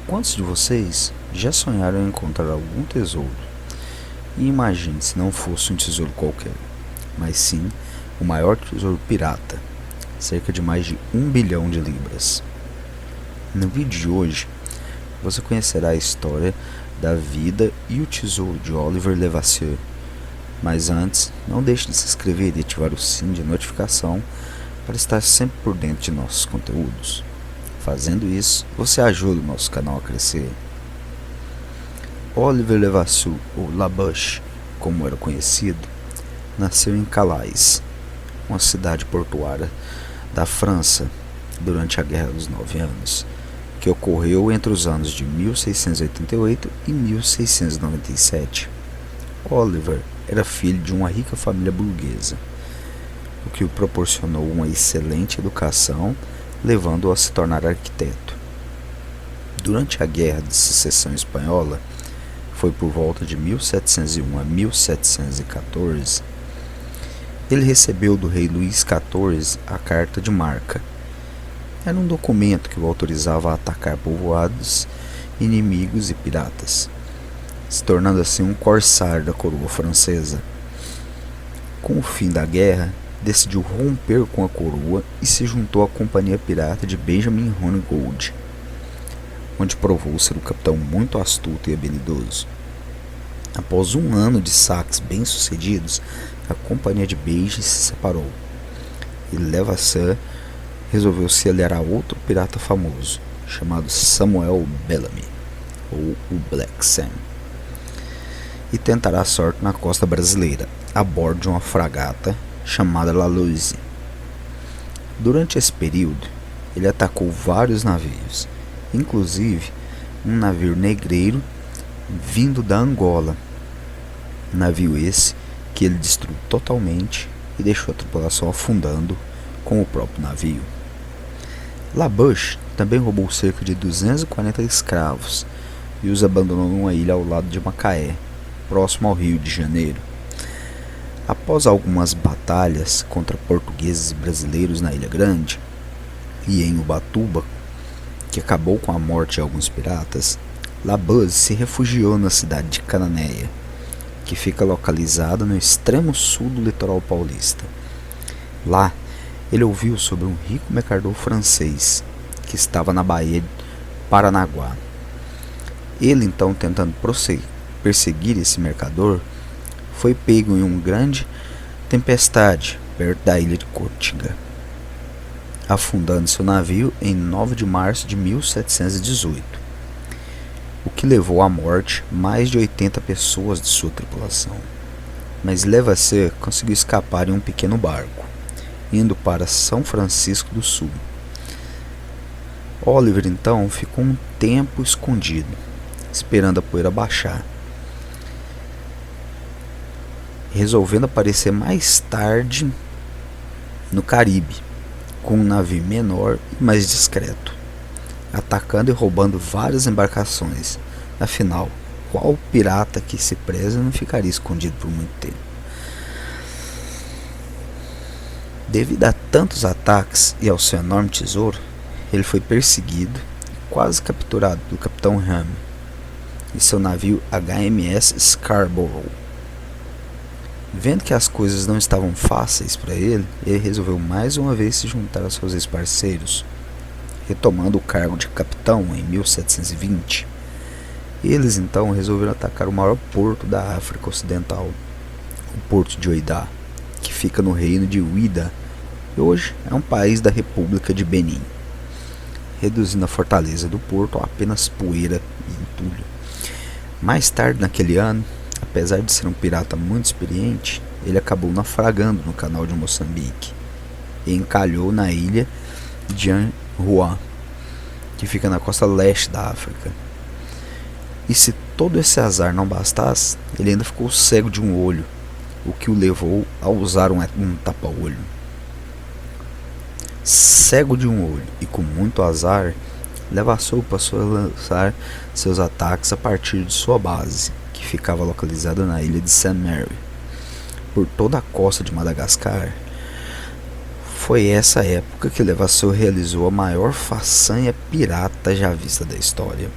Quantos de vocês já sonharam em encontrar algum tesouro? E imagine se não fosse um tesouro qualquer, mas sim o maior tesouro pirata, cerca de mais de 1 bilhão de libras. No vídeo de hoje, você conhecerá a história da vida e o tesouro de Oliver Levasseur. Mas antes, não deixe de se inscrever e ativar o sininho de notificação para estar sempre por dentro de nossos conteúdos. Fazendo isso, você ajuda o nosso canal a crescer. Oliver Levasseur, ou Labuche, como era conhecido, nasceu em Calais, uma cidade portuária da França, durante a Guerra dos 9 Anos, que ocorreu entre os anos de 1688 e 1697. Oliver era filho de uma rica família burguesa, o que o proporcionou uma excelente educação, levando-o a se tornar arquiteto. Durante a Guerra de Sucessão Espanhola, foi por volta de 1701 a 1714, ele recebeu do rei Luís XIV a Carta de Marca. Era um documento que o autorizava a atacar povoados inimigos e piratas, se tornando assim um corsário da coroa francesa. Com o fim da guerra, decidiu romper com a coroa e se juntou à companhia pirata de Benjamin Hungold, onde provou ser um capitão muito astuto e habilidoso. Após um ano de saques bem-sucedidos, a companhia de Beige se separou, e Levasseur resolveu se aliar a outro pirata famoso, chamado Samuel Bellamy, ou o Black Sam, e tentará a sorte na costa brasileira, a bordo de uma fragata chamada La Louise. Durante esse período, ele atacou vários navios, inclusive um navio negreiro vindo da Angola. Navio esse que ele destruiu totalmente e deixou a tripulação afundando com o próprio navio. Labuche também roubou cerca de 240 escravos e os abandonou numa ilha ao lado de Macaé, próximo ao Rio de Janeiro. Após algumas batalhas contra portugueses e brasileiros na Ilha Grande e em Ubatuba, que acabou com a morte de alguns piratas, Labuche se refugiou na cidade de Cananéia, que fica localizada no extremo sul do litoral paulista. Lá, ele ouviu sobre um rico mercador francês que estava na Baía de Paranaguá. Ele, então, tentando perseguir esse mercador, foi pego em uma grande tempestade perto da ilha de Córcega, afundando seu navio em 9 de março de 1718, o que levou à morte mais de 80 pessoas de sua tripulação. Mas Levasseur conseguiu escapar em um pequeno barco, indo para São Francisco do Sul. Oliver então ficou um tempo escondido, esperando a poeira baixar, resolvendo aparecer mais tarde no Caribe, com um navio menor e mais discreto, atacando e roubando várias embarcações. Afinal, qual pirata que se preza não ficaria escondido por muito tempo? Devido a tantos ataques e ao seu enorme tesouro, ele foi perseguido e quase capturado do capitão Ham e seu navio HMS Scarborough. Vendo que as coisas não estavam fáceis para ele, ele resolveu mais uma vez se juntar a seus ex-parceiros, retomando o cargo de capitão em 1720. Eles então resolveram atacar o maior porto da África Ocidental, o Porto de Oidah, que fica no reino de Ouidah, e hoje é um país da República de Benin, reduzindo a fortaleza do porto a apenas poeira e entulho. Mais tarde naquele ano, apesar de ser um pirata muito experiente, ele acabou naufragando no canal de Moçambique e encalhou na ilha de Anhuan, que fica na costa leste da África. E se todo esse azar não bastasse, ele ainda ficou cego de um olho, o que o levou a usar um tapa-olho. Cego de um olho e com muito azar, Levasseur passou a lançar seus ataques a partir de sua base, que ficava localizada na ilha de St. Mary, por toda a costa de Madagascar. Foi essa época que Levasseur realizou a maior façanha pirata já vista da história.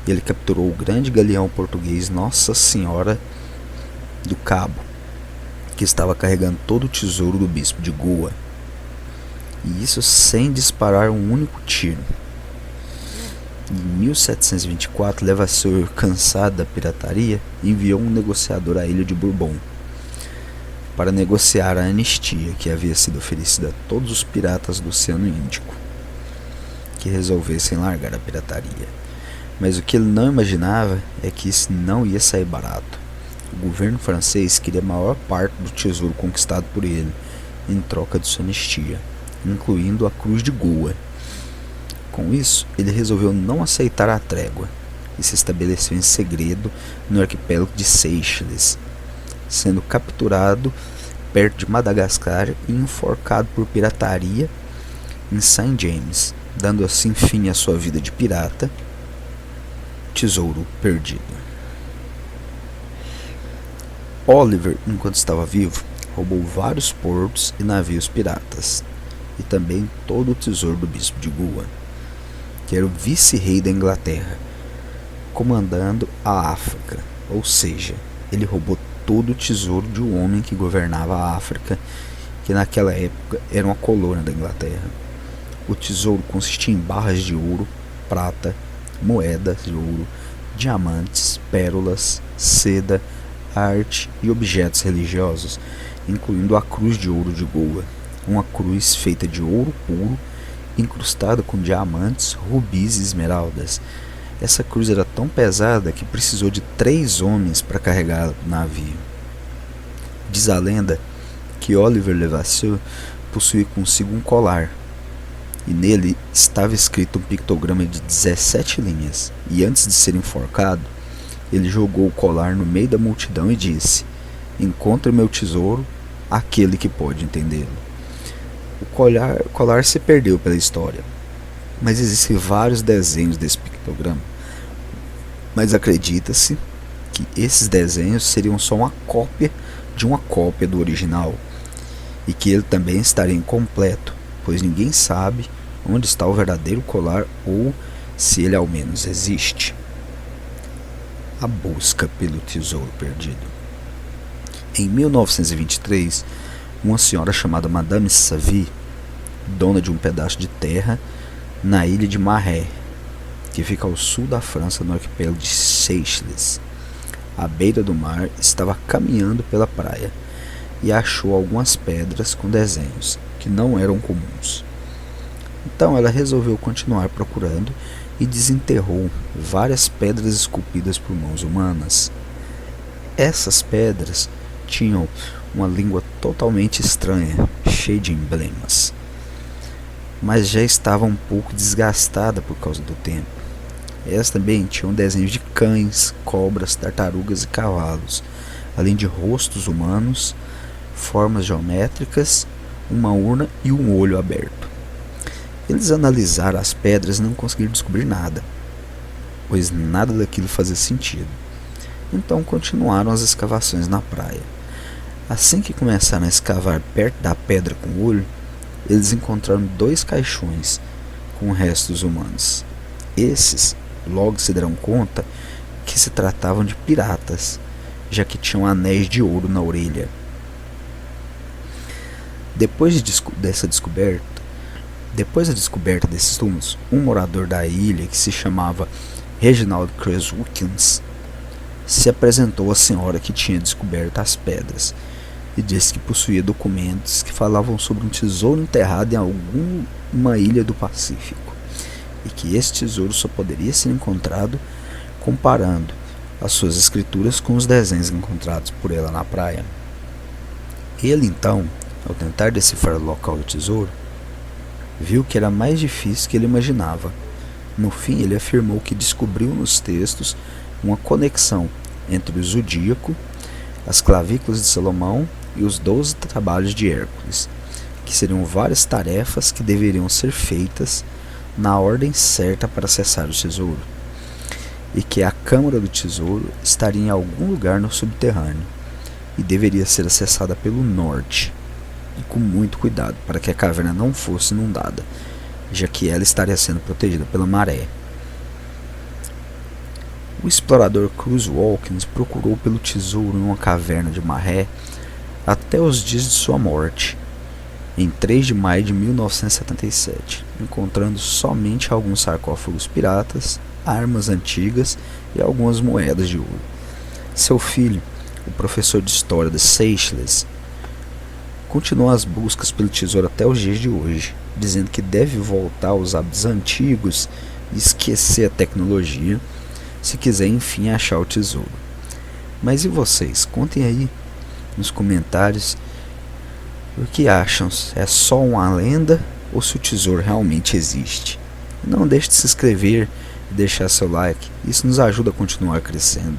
Ele capturou o grande galeão português Nossa Senhora do Cabo, que estava carregando todo o tesouro do bispo de Goa, e isso sem disparar um único tiro. Em 1724, Levasseur, cansado da pirataria, enviou um negociador à ilha de Bourbon para negociar a anistia que havia sido oferecida a todos os piratas do Oceano Índico que resolvessem largar a pirataria. Mas o que ele não imaginava é que isso não ia sair barato. O governo francês queria a maior parte do tesouro conquistado por ele em troca de sua anistia, incluindo a Cruz de Goa. Com isso, ele resolveu não aceitar a trégua e se estabeleceu em segredo no arquipélago de Seychelles, sendo capturado perto de Madagascar e enforcado por pirataria em Saint James, dando assim fim à sua vida de pirata. Tesouro perdido. Oliver, enquanto estava vivo, roubou vários portos e navios piratas, e também todo o tesouro do bispo de Goa, que era o vice-rei da Inglaterra, comandando a África, ou seja, ele roubou todo o tesouro de um homem que governava a África, que naquela época era uma colônia da Inglaterra. O tesouro consistia em barras de ouro, prata, moedas de ouro, diamantes, pérolas, seda, arte e objetos religiosos, incluindo a Cruz de Ouro de Goa, uma cruz feita de ouro puro, incrustada com diamantes, rubis e esmeraldas. Essa cruz era tão pesada que precisou de 3 homens para carregá-la no navio. Diz a lenda que Oliver Levasseur possuía consigo um colar, e nele estava escrito um pictograma de 17 linhas, e antes de ser enforcado, ele jogou o colar no meio da multidão e disse: "Encontre meu tesouro, aquele que pode entendê-lo." O colar se perdeu pela história, mas existem vários desenhos desse pictograma. Mas acredita-se que esses desenhos seriam só uma cópia de uma cópia do original, e que ele também estaria incompleto, pois ninguém sabe onde está o verdadeiro colar ou se ele ao menos existe. A busca pelo tesouro perdido. Em 1923, uma senhora chamada Madame Savy, dona de um pedaço de terra na ilha de Mahé, que fica ao sul da França, no arquipélago de Seychelles, à beira do mar, estava caminhando pela praia e achou algumas pedras com desenhos que não eram comuns. Então ela resolveu continuar procurando e desenterrou várias pedras esculpidas por mãos humanas. Essas pedras tinham uma língua totalmente estranha, cheia de emblemas, mas já estava um pouco desgastada por causa do tempo. Elas também tinham desenhos de cães, cobras, tartarugas e cavalos, além de rostos humanos, formas geométricas, uma urna e um olho aberto. Eles analisaram as pedras e não conseguiram descobrir nada, pois nada daquilo fazia sentido. Então continuaram as escavações na praia. Assim que começaram a escavar perto da pedra com o olho, eles encontraram 2 caixões com restos humanos. Esses logo se deram conta que se tratavam de piratas, já que tinham anéis de ouro na orelha. Depois da descoberta desses túmulos, um morador da ilha, que se chamava Reginald Creswikins, se apresentou à senhora que tinha descoberto as pedras e disse que possuía documentos que falavam sobre um tesouro enterrado em alguma ilha do Pacífico, e que esse tesouro só poderia ser encontrado comparando as suas escrituras com os desenhos encontrados por ela na praia. Ele então, ao tentar decifrar o local do tesouro, viu que era mais difícil que ele imaginava. No fim, ele afirmou que descobriu nos textos uma conexão entre o zodíaco, as clavículas de Salomão e os 12 trabalhos de Hércules, que seriam várias tarefas que deveriam ser feitas na ordem certa para acessar o tesouro, e que a câmara do tesouro estaria em algum lugar no subterrâneo e deveria ser acessada pelo norte, e com muito cuidado para que a caverna não fosse inundada, já que ela estaria sendo protegida pela maré. O explorador Cruz Walkins procurou pelo tesouro em uma caverna de Maré até os dias de sua morte, em 3 de maio de 1977, encontrando somente alguns sarcófagos piratas, armas antigas e algumas moedas de ouro. Seu filho, o professor de história de Seychelles, continuou as buscas pelo tesouro até os dias de hoje, dizendo que deve voltar aos hábitos antigos e esquecer a tecnologia se quiser enfim achar o tesouro. Mas e vocês? Contem aí nos comentários o que acham, se é só uma lenda ou se o tesouro realmente existe. Não deixe de se inscrever e deixar seu like, isso nos ajuda a continuar crescendo.